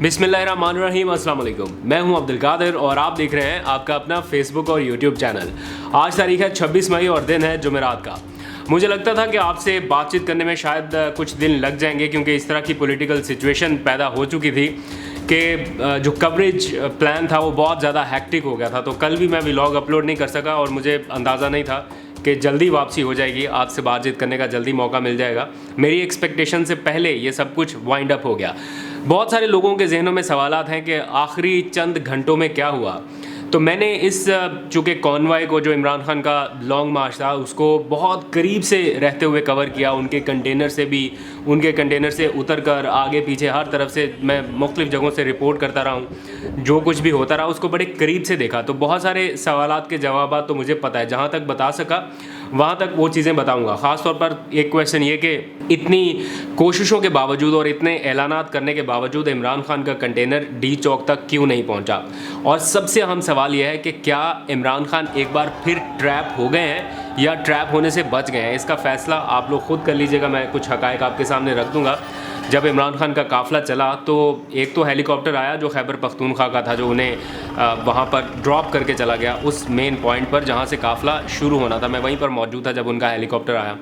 बिस्मिल्लाहिर्रहमानिर्रहीम, अस्सलाम वालेकुम। मैं हूं अब्दुल कादिर और आप देख रहे हैं आपका अपना फेसबुक और यूट्यूब चैनल। आज तारीख है 26 मई और दिन है जुमेरात का। मुझे लगता था कि आपसे बातचीत करने में शायद कुछ दिन लग जाएंगे, क्योंकि इस तरह की पॉलिटिकल सिचुएशन पैदा हो चुकी थी कि जो कवरेज प्लान था वो बहुत ज़्यादा हैक्टिक हो गया था। तो कल भी मैं व्लॉग अपलोड नहीं कर सका और मुझे अंदाज़ा नहीं था कि जल्दी वापसी हो जाएगी, आपसे बातचीत करने का जल्दी मौका मिल जाएगा। मेरी एक्सपेक्टेशन से पहले ये सब कुछ वाइंड अप हो गया। बहुत सारे लोगों के जहनों में सवालात हैं कि आखिरी चंद घंटों में क्या हुआ। तो मैंने इस चूँकि कॉन्वॉय को, जो इमरान खान का लॉन्ग मार्च था, उसको बहुत करीब से रहते हुए कवर किया। उनके कंटेनर से उतर कर आगे पीछे हर तरफ से मैं मुख्तलिफ़ जगहों से रिपोर्ट करता रहा हूँ। जो कुछ भी होता रहा उसको बड़े करीब से देखा। तो बहुत सारे सवालात के जवाब तो मुझे पता है, जहाँ तक बता सका वहाँ तक वो चीज़ें बताऊँगा। ख़ास तौर पर एक क्वेश्चन ये कि इतनी कोशिशों के बावजूद और इतने ऐलानात करने के बावजूद इमरान खान का कंटेनर डी चौक तक क्यों नहीं पहुँचा। और सबसे अहम सवाल यह है कि क्या इमरान खान एक बार फिर ट्रैप हो गए हैं या ट्रैप होने से बच गए हैं। इसका फ़ैसला आप लोग खुद कर लीजिएगा। मैं कुछ हक़ाइक़ आपके सामने रख दूँगा। जब इमरान खान का काफ़िला चला तो एक तो हेलीकॉप्टर आया जो खैबर पख्तूनख्वा का था, जो उन्हें वहाँ पर ड्रॉप करके चला गया उस मेन पॉइंट पर जहाँ से काफ़िला शुरू होना था। मैं वहीं पर मौजूद था जब उनका हेलीकॉप्टर आया।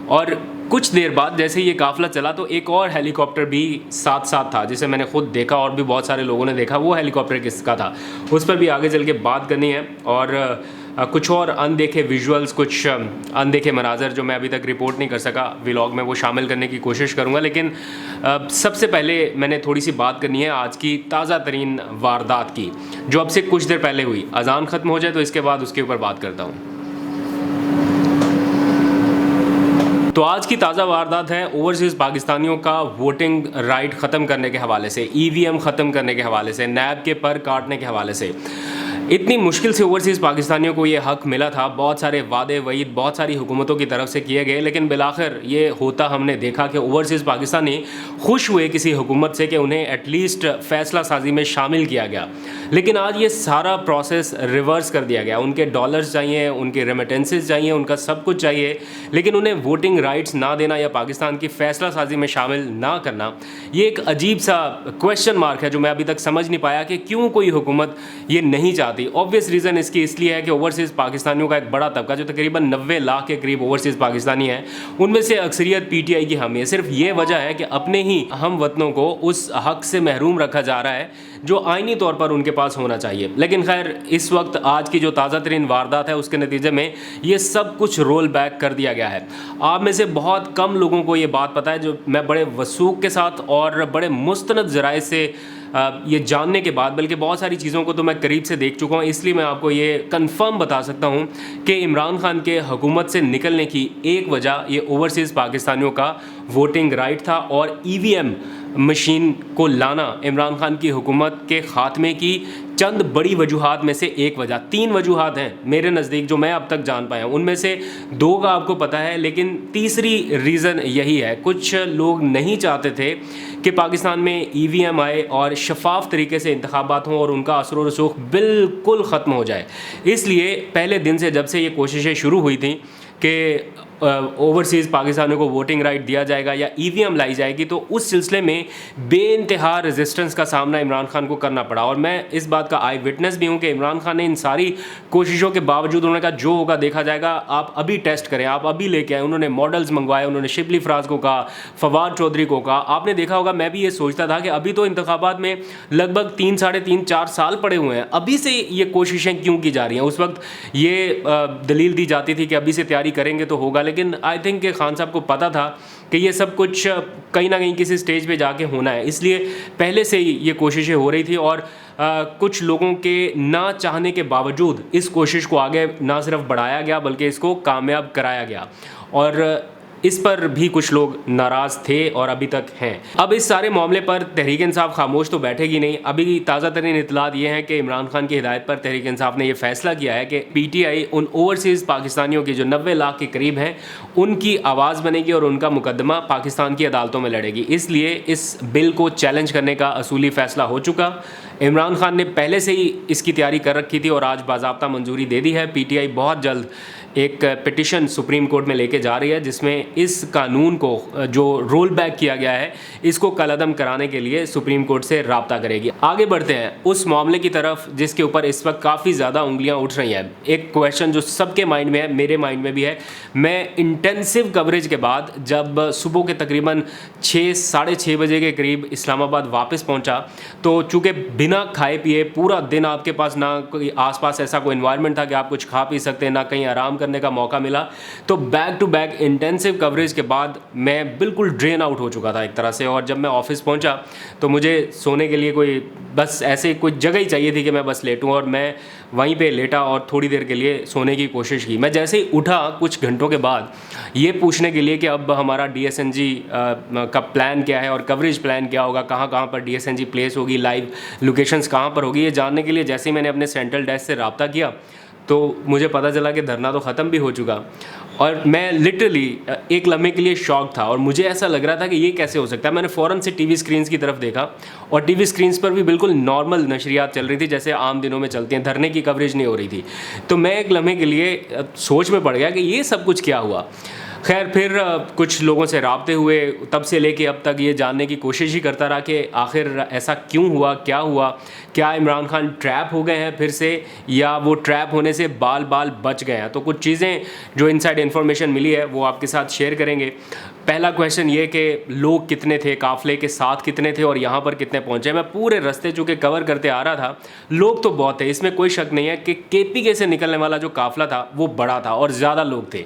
और कुछ देर बाद जैसे ही ये काफ़िला चला तो एक और हेलीकॉप्टर भी साथ साथ था, जिसे मैंने खुद देखा और भी बहुत सारे लोगों ने देखा। वो हेलीकॉप्टर किसका था उस पर भी आगे चल के बात करनी है। और कुछ और अनदेखे विजुअल्स, कुछ अनदेखे मनाजर जो मैं अभी तक रिपोर्ट नहीं कर सका व्लॉग में, वो शामिल करने की कोशिश करूँगा। लेकिन सबसे पहले मैंने थोड़ी सी बात करनी है आज की ताज़ा तरीन वारदात की, जो अब से कुछ देर पहले हुई। अजान ख़त्म हो जाए तो इसके बाद उसके ऊपर बात करता हूँ। तो आज की ताज़ा वारदात है ओवरसीज़ पाकिस्तानियों का वोटिंग राइट ख़त्म करने के हवाले से, ईवीएम ख़त्म करने के हवाले से, नैब के पर काटने के हवाले से। इतनी मुश्किल से ओवरसीज़ पाकिस्तानियों को ये हक़ मिला था। बहुत सारे वादे वईद बहुत सारी हुकूमतों की तरफ से किए गए, लेकिन बिलाखिर ये होता हमने देखा कि ओवरसीज़ पाकिस्तानी खुश हुए किसी हुकूमत से कि उन्हें एटलीस्ट फ़ैसला साजी में शामिल किया गया। लेकिन आज ये सारा प्रोसेस रिवर्स कर दिया गया। उनके डॉलर्स चाहिए, उनके रेमिटेंसेस चाहिए, उनका सब कुछ चाहिए, लेकिन उन्हें वोटिंग राइट्स ना देना या पाकिस्तान की फ़ैसला साजी में शामिल ना करना, ये एक अजीब सा क्वेश्चन मार्क है जो मैं अभी तक समझ नहीं पाया कि क्यों कोई हुकूमत ये नहीं चाहती। ऑब्वियस रीज़न इसकी इसलिए है कि ओवरसीज़ पाकिस्तानियों का एक बड़ा तबका, जो तकरीबन 90 लाख के करीब ओवरसीज़ पाकिस्तानी हैं, उनमें से अक्सरियत पीटीआई की हामी है। सिर्फ ये वजह है कि अपने ही हम वतनों को उस हक़ से महरूम रखा जा रहा है जो आइनी तौर पर उनके पास होना चाहिए। लेकिन खैर, इस वक्त आज की जो ताज़ा तरीन वारदात है उसके नतीजे में ये सब कुछ रोल बैक कर दिया गया है। आप में से बहुत कम लोगों को ये बात पता है, जो मैं बड़े वसूख के साथ और बड़े मुस्तनद ज़राए से ये जानने के बाद, बल्कि बहुत सारी चीज़ों को तो मैं करीब से देख चुका हूँ, इसलिए मैं आपको ये कंफर्म बता सकता हूँ कि इमरान खान के हुकूमत से निकलने की एक वजह ये ओवरसीज़ पाकिस्तानियों का वोटिंग राइट था और ईवीएम मशीन को लाना इमरान खान की हुकूमत के ख़ात्मे की चंद बड़ी वजूहात में से एक वजह। 3 वजूहात हैं मेरे नज़दीक जो मैं अब तक जान पाया हूँ, उनमें से 2 का आपको पता है, लेकिन तीसरी रीज़न यही है। कुछ लोग नहीं चाहते थे कि पाकिस्तान में ईवीएम आए और शफाफ तरीके से इंतखाबात हों और उनका असर व रसूख बिल्कुल ख़त्म हो जाए। इसलिए पहले दिन से जब से ये कोशिशें शुरू हुई थी कि ओवरसीज़ पाकिस्तानियों को वोटिंग राइट दिया जाएगा या ईवीएम लाई जाएगी, तो उस सिलसिले में बेइंतहा रेजिस्टेंस का सामना इमरान खान को करना पड़ा। और मैं इस बात का आई विटनेस भी हूँ कि इमरान खान ने इन सारी कोशिशों के बावजूद उन्होंने कहा जो होगा देखा जाएगा, आप अभी टेस्ट करें, आप अभी लेके आए। उन्होंने मॉडल्स मंगवाए, उन्होंने शिबली फराज को कहा, फवाद चौधरी को कहा। आपने देखा होगा, मैं भी ये सोचता था कि अभी तो इंतखाबात में लगभग 3, साढ़े 3, 4 साल पड़े हुए हैं, अभी से ये कोशिशें क्यों की जा रही हैं। उस वक्त ये दलील दी जाती थी कि अभी से तैयारी करेंगे तो होगा, लेकिन आई थिंक कि खान साहब को पता था कि ये सब कुछ कहीं ना कहीं किसी स्टेज पे जाके होना है, इसलिए पहले से ही ये कोशिशें हो रही थी। और कुछ लोगों के ना चाहने के बावजूद इस कोशिश को आगे ना सिर्फ बढ़ाया गया बल्कि इसको कामयाब कराया गया। और इस पर भी कुछ लोग नाराज़ थे और अभी तक हैं। अब इस सारे मामले पर तहरीक इंसाफ खामोश तो बैठेगी नहीं। अभी ताज़ा तरीन इतलात ये हैं कि इमरान खान की हिदायत पर तहरीक इंसाफ ने यह फैसला किया है कि पीटीआई उन ओवरसीज़ पाकिस्तानियों की जो 90 लाख के करीब हैं उनकी आवाज़ बनेगी और उनका मुकदमा पाकिस्तान की अदालतों में लड़ेगी। इसलिए इस बिल को चैलेंज करने का असूली फ़ैसला हो चुका। इमरान खान ने पहले से ही इसकी तैयारी कर रखी थी और आज बाज़ाब्ता मंजूरी दे दी है। पीटीआई बहुत जल्द एक पिटिशन सुप्रीम कोर्ट में लेके जा रही है जिसमें इस कानून को जो रोल बैक किया गया है इसको कलअदम कराने के लिए सुप्रीम कोर्ट से राब्ता करेगी। आगे बढ़ते हैं उस मामले की तरफ जिसके ऊपर इस वक्त काफ़ी ज़्यादा उंगलियां उठ रही हैं। एक क्वेश्चन जो सबके माइंड में है, मेरे माइंड में भी है। मैं इंटेंसिव कवरेज के बाद जब सुबह के तकरीबन 6 साढ़े 6 बजे के करीब इस्लामाबाद वापस पहुंचा, तो चूँकि बिना खाए पिए पूरा दिन आपके पास ना कोई आसपास ऐसा कोई इन्वायरमेंट था कि आप कुछ खा पी सकते हैं, ना कहीं आराम करने का मौका मिला, तो back to back intensive coverage के बाद मैं बिल्कुल ड्रेन आउट हो चुका था एक तरह से। और जब मैं ऑफिस पहुंचा तो मुझे सोने के लिए कोई बस ऐसे कोई जगह ही चाहिए थी कि मैं बस लेटूं, और मैं वहीं पे लेटा और थोड़ी देर के लिए सोने की कोशिश की। मैं जैसे ही उठा कुछ घंटों के बाद ये पूछने के लिए कि अब हमारा DSNG का प्लान क्या है और कवरेज प्लान क्या होगा, कहाँ कहाँ पर DSNG प्लेस होगी, लाइव लोकेशंस कहाँ पर होगी, ये जानने के लिए जैसे ही मैंने अपने सेंट्रल डेस्क से रब्ता किया तो मुझे पता चला कि धरना तो ख़त्म भी हो चुका। और मैं लिटरली एक लम्हे के लिए शॉक था और मुझे ऐसा लग रहा था कि ये कैसे हो सकता है। मैंने फ़ौरन से टीवी स्क्रीन्स की तरफ देखा और टीवी स्क्रीन्स पर भी बिल्कुल नॉर्मल नशरियात चल रही थी जैसे आम दिनों में चलती हैं, धरने की कवरेज नहीं हो रही थी। तो मैं एक लम्हे के लिए सोच में पड़ गया कि ये सब कुछ क्या हुआ। खैर फिर कुछ लोगों से राब्ते हुए, तब से लेके अब तक ये जानने की कोशिश ही करता रहा कि आखिर ऐसा क्यों हुआ, क्या इमरान खान ट्रैप हो गए हैं फिर से, या वो ट्रैप होने से बाल बाल बच गए हैं। तो कुछ चीज़ें जो इनसाइड इन्फॉर्मेशन मिली है वो आपके साथ शेयर करेंगे। पहला क्वेश्चन ये कि लोग कितने थे, काफ़िले के साथ कितने थे और यहाँ पर कितने पहुँचे। मैं पूरे रास्ते चूँकि कवर करते आ रहा था, लोग तो बहुत थे, इसमें कोई शक नहीं है कि KPK से निकलने वाला जो काफ़िला था वो बड़ा था और ज़्यादा लोग थे।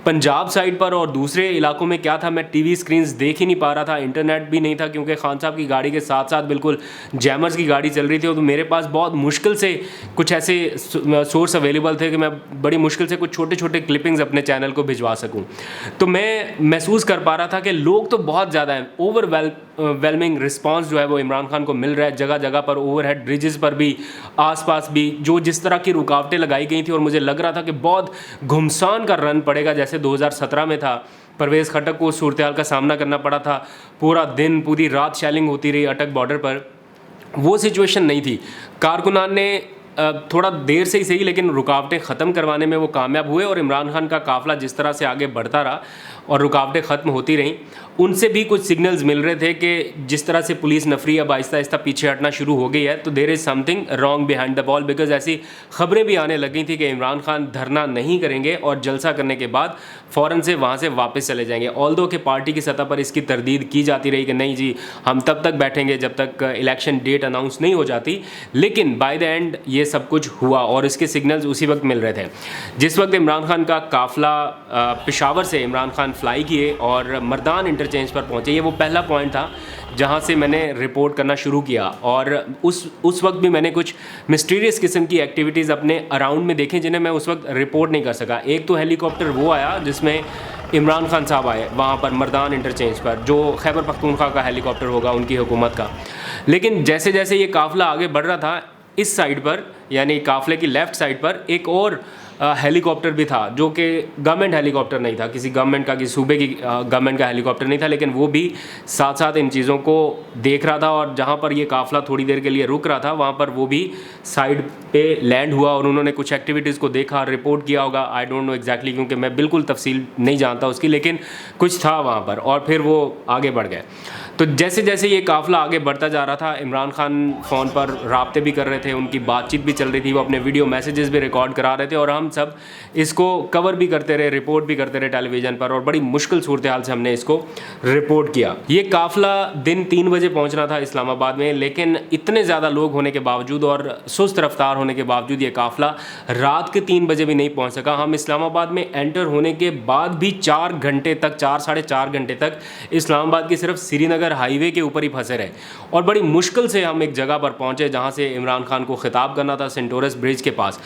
पंजाब साइड पर और दूसरे इलाकों में क्या था, मैं टीवी स्क्रीन्स देख ही नहीं पा रहा था, इंटरनेट भी नहीं था क्योंकि खान साहब की गाड़ी के साथ साथ बिल्कुल जैमर्स की गाड़ी चल रही थी। तो मेरे पास बहुत मुश्किल से कुछ ऐसे सोर्स अवेलेबल थे कि मैं बड़ी मुश्किल से कुछ छोटे छोटे क्लिपिंग्स अपने चैनल को भिजवा सकूं। तो मैं महसूस कर पा रहा था कि लोग तो बहुत ज़्यादा हैं, ओवरवेलमिंग रिस्पांस जो है वो इमरान खान को मिल रहा है। जगह जगह पर ओवरहेड ब्रिजेस पर भी, आसपास भी जो जिस तरह की रुकावटें लगाई गई थी, और मुझे लग रहा था कि बहुत घुमसान का रन पड़ेगा जैसे 2017 में था। परवेज़ खटक को उस सूरत हाल का सामना करना पड़ा था, पूरा दिन पूरी रात शेलिंग होती रही अटक बॉर्डर पर। वो सिचुएशन नहीं थी। कारकुनान ने थोड़ा देर से ही सही लेकिन रुकावटें ख़त्म करवाने में वो कामयाब हुए, और इमरान खान का काफ़िला जिस तरह से आगे बढ़ता रहा और रुकावटें ख़त्म होती रहीं, उनसे भी कुछ सिग्नल्स मिल रहे थे कि जिस तरह से पुलिस नफरी अब आहिस्ता आहिस्ता पीछे हटना शुरू हो गई है, तो there is something wrong behind the ball. Because ऐसी खबरें भी आने लगी थी कि इमरान खान धरना नहीं करेंगे और जलसा करने के बाद फ़ौरन से वहाँ से वापस चले जाएंगे। ऑल्दो कि पार्टी की सतह पर इसकी तरदीद की जाती रही कि नहीं जी, हम तब तक बैठेंगे जब तक इलेक्शन डेट अनाउंस नहीं हो जाती, लेकिन बाय द एंड ये सब कुछ हुआ और इसके सिग्नल्स उसी वक्त मिल रहे थे जिस वक्त इमरान खान का काफ़िला पेशावर से इमरान खान फ्लाई किए और मर्दान इंटरचेंज पर पहुँचे। ये वो पहला पॉइंट था जहाँ से मैंने रिपोर्ट करना शुरू किया, और उस वक्त भी मैंने कुछ मिस्टीरियस किस्म की एक्टिविटीज़ अपने अराउंड में देखें जिन्हें मैं उस वक्त रिपोर्ट नहीं कर सका। एक तो हेलीकॉप्टर वो आया जिसमें इमरान खान साहब आए वहाँ पर मर्दान इंटरचेंज पर, जो खैबर पख्तूनख्वा का हेलीकॉप्टर होगा उनकी हुकूमत का। लेकिन जैसे जैसे ये काफ़िला आगे बढ़ रहा था, इस साइड पर यानी काफ़िले की लेफ़्ट साइड पर एक और हेलीकॉप्टर भी था जो कि गवर्नमेंट हेलीकॉप्टर नहीं था, किसी गवर्नमेंट का, किसी सूबे की गवर्नमेंट का हेलीकॉप्टर नहीं था, लेकिन वो भी साथ साथ इन चीज़ों को देख रहा था। और जहाँ पर ये काफ़िला थोड़ी देर के लिए रुक रहा था वहाँ पर वो भी साइड पे लैंड हुआ और उन्होंने कुछ एक्टिविटीज़ को देखा, रिपोर्ट किया होगा। आई डोंट नो एग्जैक्टली क्योंकि मैं बिल्कुल तफसील नहीं जानता उसकी, लेकिन कुछ था वहाँ पर और फिर वो आगे बढ़ गए। तो जैसे जैसे ये काफ़िला आगे बढ़ता जा रहा था, इमरान खान फ़ोन पर राब्ते भी कर रहे थे, उनकी बातचीत भी चल रही थी, वो अपने वीडियो मैसेजेस भी रिकॉर्ड करा रहे थे और हम सब इसको कवर भी करते रहे, रिपोर्ट भी करते रहे टेलीविज़न पर, और बड़ी मुश्किल सूरत हाल से हमने इसको रिपोर्ट किया। ये काफ़िला दिन 3 बजे पहुंचना था इस्लामाबाद में, लेकिन इतने ज़्यादा लोग होने के बावजूद और सुस्त रफ्तार होने के बावजूद ये काफ़िला रात के 3 बजे भी नहीं पहुंच सका। हम इस्लामाबाद में एंटर होने के बाद भी 4 घंटे तक, 4 साढ़े 4 घंटे तक इस्लामाबाद की सिर्फ श्रीनगर हाईवे के ऊपर ही फंसे रहे और बड़ी मुश्किल से हम एक जगह पर पहुंचे जहां से इमरान खान को खिताब करना था, सेंटोरस ब्रिज के पास।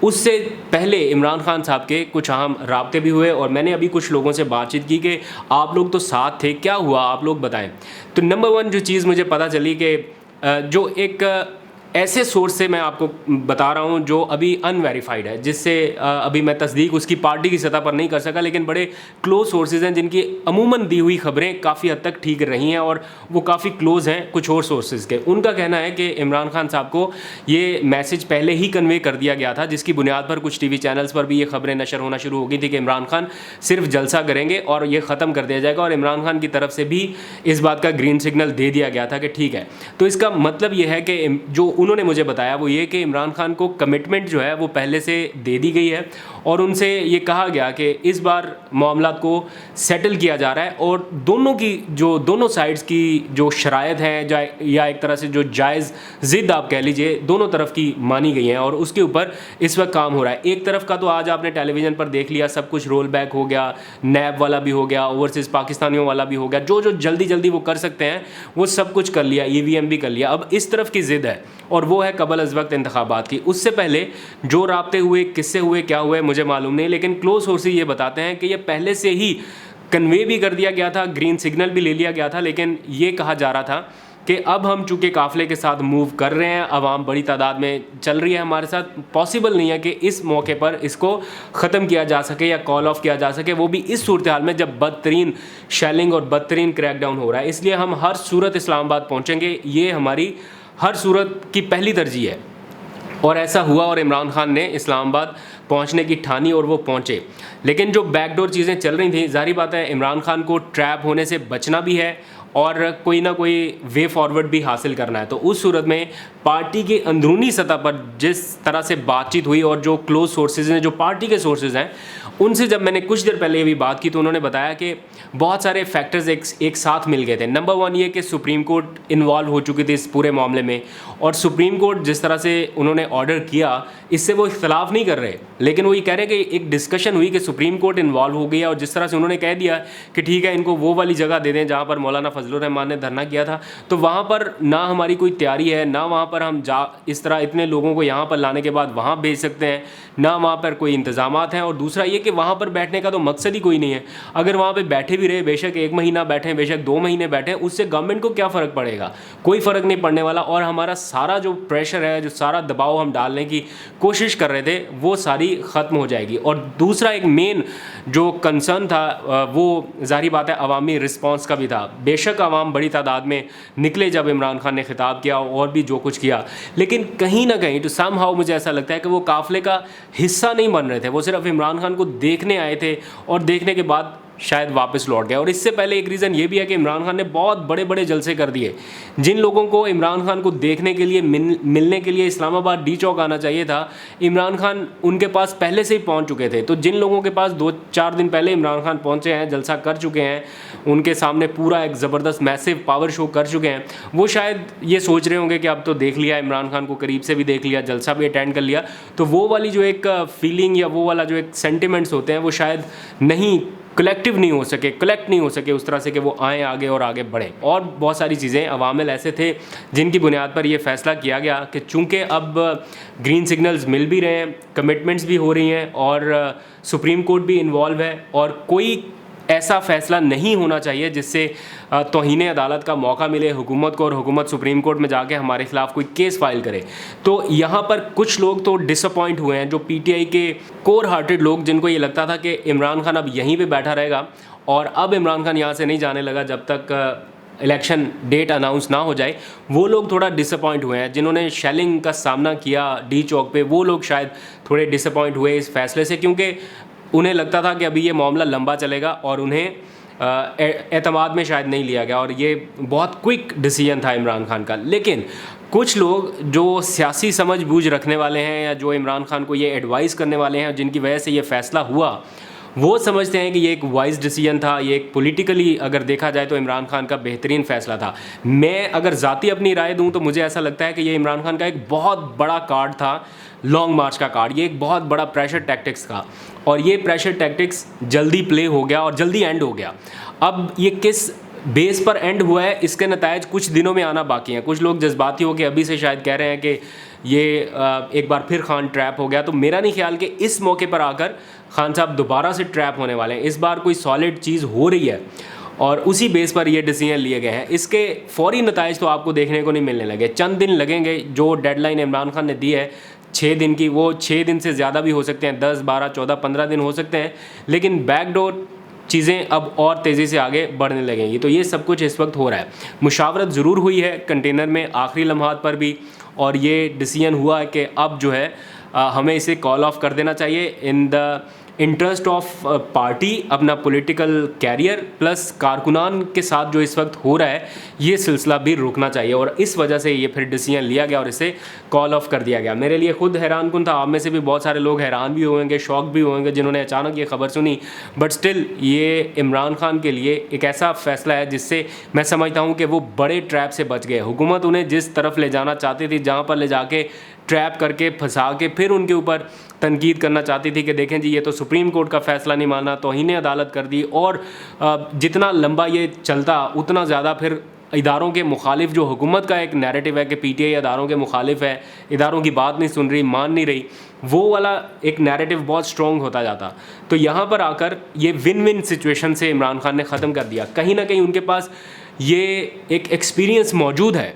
उससे पहले इमरान खान साहब के कुछ अहम राब्ते भी हुए और मैंने अभी कुछ लोगों से बातचीत की कि आप लोग तो साथ थे, क्या हुआ आप लोग बताएं। तो नंबर 1 जो चीज़ मुझे पता चली कि जो एक ऐसे सोर्स से मैं आपको बता रहा हूँ जो अभी अनवेरीफाइड है, जिससे अभी मैं तस्दीक उसकी पार्टी की सतह पर नहीं कर सका, लेकिन बड़े क्लोज सोर्सेज हैं जिनकी अमूमन दी हुई खबरें काफ़ी हद तक ठीक रही हैं और वो काफ़ी क्लोज हैं कुछ और सोर्सेज के। उनका कहना है कि इमरान खान साहब को ये मैसेज पहले ही कन्वे कर दिया गया था, जिसकी बुनियाद पर कुछ टीवी चैनल्स पर भी ये खबरें नशर होना शुरू हो गई थी कि इमरान खान सिर्फ जलसा करेंगे और ये ख़त्म कर दिया जाएगा, और इमरान खान की तरफ से भी इस बात का ग्रीन सिग्नल दे दिया गया था कि ठीक है। तो इसका मतलब ये है कि जो उन्होंने मुझे बताया वो ये कि इमरान खान को कमिटमेंट जो है वो पहले से दे दी गई है और उनसे ये कहा गया कि इस बार मामला को सेटल किया जा रहा है और दोनों साइड्स की जो शराइत हैं या एक तरह से जो जायज़ ज़िद आप कह लीजिए, दोनों तरफ की मानी गई हैं और उसके ऊपर इस वक्त काम हो रहा है। एक तरफ का तो आज आपने टेलीविज़न पर देख लिया, सब कुछ रोल बैक हो गया, नैब वाला भी हो गया, ओवरसीज़ पाकिस्तानियों वाला भी हो गया, जो जल्दी जल्दी वो कर सकते हैं वो सब कुछ कर लिया, EVM भी कर लिया। अब इस तरफ की ज़िद है और वो है कबल अज़ वक्त इंतखाबात की। उससे पहले जो राब्ते हुए, किससे हुए, क्या हुए मुझे मालूम नहीं, लेकिन क्लोज सोर्सेज ये बताते हैं कि ये पहले से ही कन्वे भी कर दिया गया था, ग्रीन सिग्नल भी ले लिया गया था, लेकिन ये कहा जा रहा था कि अब हम चूँकि काफ़िले के साथ मूव कर रहे हैं, आवाम बड़ी तादाद में चल रही है हमारे साथ, पॉसिबल नहीं है कि इस मौके पर इसको ख़त्म किया जा सके या कॉल ऑफ किया जा सके, वो भी इस सूरत हाल में जब बदतरीन शेलिंग और बदतरीन क्रैकडाउन हो रहा है। इसलिए हम हर सूरत इस्लामाबाद पहुँचेंगे, ये हमारी हर सूरत की पहली तरजीह है। और ऐसा हुआ और इमरान खान ने इस्लामाबाद पहुंचने की ठानी और वो पहुंचे। लेकिन जो बैकडोर चीज़ें चल रही थी, ज़ाहिर बात है इमरान खान को ट्रैप होने से बचना भी है और कोई ना कोई वे फॉरवर्ड भी हासिल करना है। तो उस सूरत में पार्टी की अंदरूनी सतह पर जिस तरह से बातचीत हुई और जो क्लोज सोर्सेज हैं, जो पार्टी के सोर्सेज हैं, उनसे जब मैंने कुछ देर पहले भी बात की तो उन्होंने बताया कि बहुत सारे फैक्टर्स एक साथ मिल गए थे। नंबर 1 ये कि सुप्रीम कोर्ट इन्वॉल्व हो चुकी थी इस पूरे मामले में और सुप्रीम कोर्ट जिस तरह से उन्होंने ऑर्डर किया इससे वो इख्तलाफ नहीं कर रहे, लेकिन वो ये कह रहे हैं कि एक डिस्कशन हुई कि सुप्रीम कोर्ट इन्वॉल्व हो गया और जिस तरह से उन्होंने कह दिया कि ठीक है इनको वो वाली जगह दे दें जहाँ पर मौलाना फजलुर रहमान ने धरना किया था, तो वहाँ पर ना हमारी कोई तैयारी है, ना वहाँ पर हम इस तरह इतने लोगों को यहाँ पर लाने के बाद वहाँ भेज सकते हैं, ना वहाँ पर कोई इंतजामात हैं। और दूसरा ये कि वहाँ पर बैठने का तो मकसद ही कोई नहीं है। अगर वहाँ पर बैठे भी रहे, बेशक 1 महीना बैठें, बेशक 2 महीने बैठें, उससे गवर्नमेंट को क्या फ़र्क पड़ेगा? कोई फ़र्क नहीं पड़ने वाला। और हमारा सारा जो प्रेशर है, जो सारा दबाव हम डालने की कोशिश कर रहे थे, वो सारी ख़त्म हो जाएगी। और दूसरा एक मेन जो कंसर्न था वो ज़ाहिर बात है अवामी रिस्पॉन्स का भी था। बेशक अवाम बड़ी तादाद में निकले जब इमरान खान ने खिताब किया और भी जो कुछ किया, लेकिन कहीं ना कहीं तो समहाउ मुझे ऐसा लगता है कि वो काफ़िले का हिस्सा नहीं बन रहे थे, वो सिर्फ इमरान खान को देखने आए थे और देखने के बाद शायद वापस लौट गए। और इससे पहले एक रीज़न ये भी है कि इमरान खान ने बहुत बड़े बड़े जलसे कर दिए। जिन लोगों को इमरान खान को देखने के लिए मिलने के लिए इस्लामाबाद डी चौक आना चाहिए था, इमरान खान उनके पास पहले से ही पहुंच चुके थे। तो जिन लोगों के पास 2-4 दिन पहले इमरान खान पहुंचे हैं, जलसा कर चुके हैं, उनके सामने पूरा एक ज़बरदस्त मैसिव पावर शो कर चुके हैं, वो शायद ये सोच रहे होंगे कि अब तो देख लिया इमरान खान को, करीब से भी देख लिया, जलसा भी अटेंड कर लिया, तो वो वाली जो एक फीलिंग या वो वाला जो एक सेंटिमेंट्स होते हैं वो शायद नहीं कलेक्ट नहीं हो सके उस तरह से कि वो आएँ आगे और आगे बढ़ें। और बहुत सारी चीज़ें अवामिल ऐसे थे जिनकी बुनियाद पर यह फ़ैसला किया गया कि चूँकि अब ग्रीन सिग्नल्स मिल भी रहे हैं, कमिटमेंट्स भी हो रही हैं और सुप्रीम कोर्ट भी इन्वॉल्व है और कोई ऐसा फ़ैसला नहीं होना चाहिए जिससे तौहीन अदालत का मौका मिले हुकूमत को और हुकूमत सुप्रीम कोर्ट में जाके हमारे ख़िलाफ़ कोई केस फाइल करे। तो यहाँ पर कुछ लोग तो डिसअपॉइंट हुए हैं, जो PTI के कोर हार्टेड लोग, जिनको ये लगता था कि इमरान खान अब यहीं पे बैठा रहेगा और अब इमरान खान यहाँ से नहीं जाने लगा जब तक इलेक्शन डेट अनाउंस ना हो जाए, वो लोग थोड़ा डिसअपॉइंट हुए हैं। जिन्होंने शेलिंग का सामना किया डी चौक पे, वो लोग शायद थोड़े डिसअपॉइंट हुए इस फैसले से, क्योंकि उन्हें लगता था कि अभी ये मामला लंबा चलेगा और उन्हें एतमाद में शायद नहीं लिया गया और ये बहुत क्विक डिसीजन था इमरान खान का। लेकिन कुछ लोग जो सियासी समझ बूझ रखने वाले हैं या जो इमरान खान को ये एडवाइस करने वाले हैं, जिनकी वजह से ये फ़ैसला हुआ, वो समझते हैं कि ये एक वाइज डिसीजन था, ये एक पॉलिटिकली अगर देखा जाए तो इमरान खान का बेहतरीन फ़ैसला था। मैं अगर ज़ाती अपनी राय दूं तो मुझे ऐसा लगता है कि ये इमरान खान का एक बहुत बड़ा कार्ड था, लॉन्ग मार्च का कार्ड, ये एक बहुत बड़ा प्रेशर टैक्टिक्स का, और ये प्रेशर टैक्टिक्स जल्दी प्ले हो गया और जल्दी एंड हो गया। अब ये किस बेस पर एंड हुआ है, इसके नतायज कुछ दिनों में आना बाकी हैं। कुछ लोग जज्बाती हो के अभी से शायद कह रहे हैं कि ये एक बार फिर खान ट्रैप हो गया, तो मेरा नहीं ख्याल कि इस मौके पर आकर खान साहब दोबारा से ट्रैप होने वाले हैं। इस बार कोई सॉलिड चीज़ हो रही है और उसी बेस पर ये डिसीजन लिए गए हैं। इसके फौरी नताइज तो आपको देखने को नहीं मिलने लगे, चंद दिन लगेंगे। जो डेडलाइन इमरान खान ने दी है 6 दिन की, वो 6 दिन से ज़्यादा भी हो सकते हैं, 10, 12, 14, 15 दिन हो सकते हैं, लेकिन बैकडोर चीज़ें अब और तेज़ी से आगे बढ़ने लगेंगी। तो ये सब कुछ इस वक्त हो रहा है। मुशावरत ज़रूर हुई है कंटेनर में आखिरी लम्हात पर भी, और ये डिसीजन हुआ है कि अब जो है हमें इसे कॉल ऑफ कर देना चाहिए in the interest of party, अपना पॉलिटिकल कैरियर प्लस कारकुनान के साथ जो इस वक्त हो रहा है ये सिलसिला भी रुकना चाहिए। और इस वजह से ये फिर डिसीजन लिया गया और इसे कॉल ऑफ कर दिया गया। मेरे लिए खुद हैरान कुन था, आप में से भी बहुत सारे लोग हैरान भी होंगे, शॉक भी होंगे जिन्होंने अचानक ये खबर सुनी, बट स्टिल ये इमरान खान के लिए एक ऐसा फैसला है जिससे मैं समझता हूँ कि वो बड़े ट्रैप से बच गए। हुकूमत उन्हें जिस तरफ ले जाना चाहती थी, जहाँ पर ले जाके ट्रैप करके फंसा के फिर उनके ऊपर तनकीद करना चाहती थी कि देखें जी ये तो सुप्रीम कोर्ट का फ़ैसला नहीं माना, तौहीन अदालत कर दी, और जितना लंबा ये चलता उतना ज़्यादा फिर इदारों के मुखालिफ, जो हुकूमत का एक नैरेटिव है कि पीटीआई इदारों के मुखालिफ है, इदारों की बात नहीं सुन रही, मान नहीं रही, वो वाला एक नैरेटिव बहुत स्ट्रॉन्ग होता जाता। तो यहाँ पर आकर ये विन विन सिचुएशन से इमरान खान ने ख़त्म कर दिया। कहीं ना कहीं उनके पास ये एक एक्सपीरियंस मौजूद है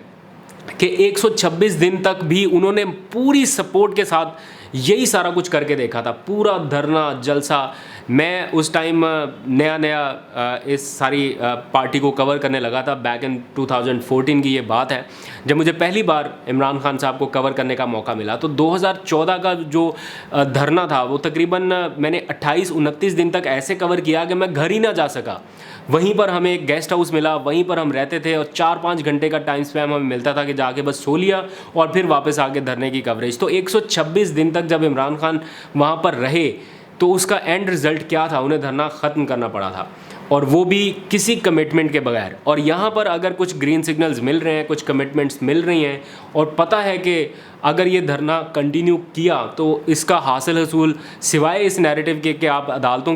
कि 126 दिन तक भी उन्होंने पूरी सपोर्ट के साथ यही सारा कुछ करके देखा था, पूरा धरना जलसा। मैं उस टाइम नया नया इस सारी पार्टी को कवर करने लगा था, बैक इन 2014 की ये बात है, जब मुझे पहली बार इमरान खान साहब को कवर करने का मौका मिला। तो 2014 का जो धरना था वो तकरीबन मैंने 28-29 दिन तक ऐसे कवर किया कि मैं घर ही ना जा सका। वहीं पर हमें एक गेस्ट हाउस मिला, वहीं पर हम रहते थे, और 4-5 घंटे का टाइम स्पैम हमें मिलता था कि जाके बस सो लिया और फिर वापस आके धरने की कवरेज। तो 126 दिन तक जब इमरान खान वहाँ पर रहे तो उसका एंड रिज़ल्ट क्या था, उन्हें धरना ख़त्म करना पड़ा था, और वो भी किसी कमिटमेंट के बगैर। और यहाँ पर अगर कुछ ग्रीन सिग्नल्स मिल रहे हैं, कुछ कमिटमेंट्स मिल रही हैं, और पता है कि अगर ये धरना कंटिन्यू किया तो इसका हासिल हसूल सिवाय इस नैरेटिव के कि आप अदालतों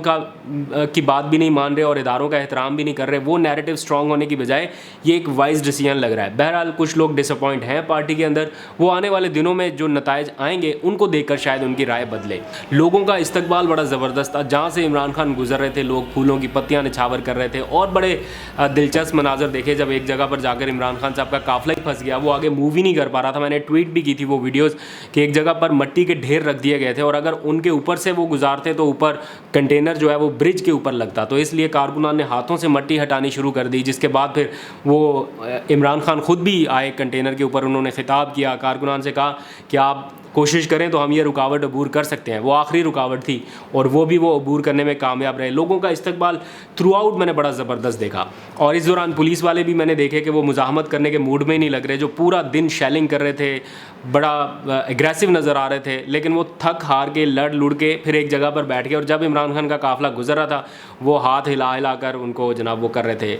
की बात भी नहीं मान रहे और इदारों का एहतराम भी नहीं कर रहे, वो नैरेटिव स्ट्रॉन्ग होने की बजाय ये एक वाइज डिसीजन लग रहा है। बहरहाल कुछ लोग डिसअपॉइंट हैं पार्टी के अंदर, वो आने वाले दिनों में जो नताइज आएंगे उनको देखकर शायद उनकी राय बदले। लोगों का इस्तकबाल बड़ा ज़बरदस्त था, जहाँ से इमरान खान गुजर रहे थे लोग फूलों की पत्तियाँ निछावर कर रहे थे, और बड़े दिलचस्प मनाजर देखे जब एक जगह पर जाकर इमरान खान साहब का काफिला ही फंस गया, वो आगे मूव ही नहीं कर पा रहा था। मैंने ट्वीट भी की थी वो वीडियोज़ कि एक जगह पर मिट्टी के ढेर रख दिए गए थे, और अगर उनके ऊपर से वो गुजारते तो ऊपर कंटेनर जो है वो ब्रिज के ऊपर लगता। तो इसलिए कारकुनान ने हाथों से मिट्टी हटानी शुरू कर दी, जिसके बाद फिर वो इमरान खान खुद भी आए कंटेनर के ऊपर, उन्होंने खिताब किया, कारकुनान से कहा कि आप कोशिश करें तो हम ये रुकावट अबूर कर सकते हैं। वो आखिरी रुकावट थी और वो भी वो अबूर करने में कामयाब रहे। लोगों का इस्तकबाल थ्रू आउट मैंने बड़ा ज़बरदस्त देखा, और इस दौरान पुलिस वाले भी मैंने देखे कि वो मुज़ाहमत करने के मूड में ही नहीं लग रहे, जो पूरा दिन शेलिंग कर रहे थे, बड़ा एग्रेसिव नज़र आ रहे थे, लेकिन वो थक हार के लड़ लुड़ के फिर एक जगह पर बैठ गए, और जब इमरान खान का काफ़िला गुजर रहा था वो हाथ हिला हिला कर उनको जनाब वो कर रहे थे,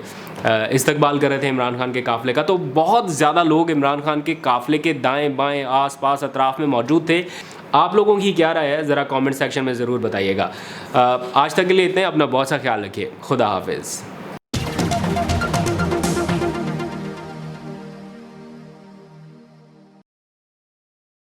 इस्तकबाल कर रहे थे इमरान खान के काफ़िले का। तो बहुत ज़्यादा लोग इमरान खान के काफ़िले के दाएँ बाएँ आस पास अतराफ़ में मौजूद थे। आप लोगों की क्या राय है ज़रा कमेंट सेक्शन में ज़रूर बताइएगा। आज तक के लिए इतने, अपना बहुत सा ख्याल रखिए। खुदा हाफिज़।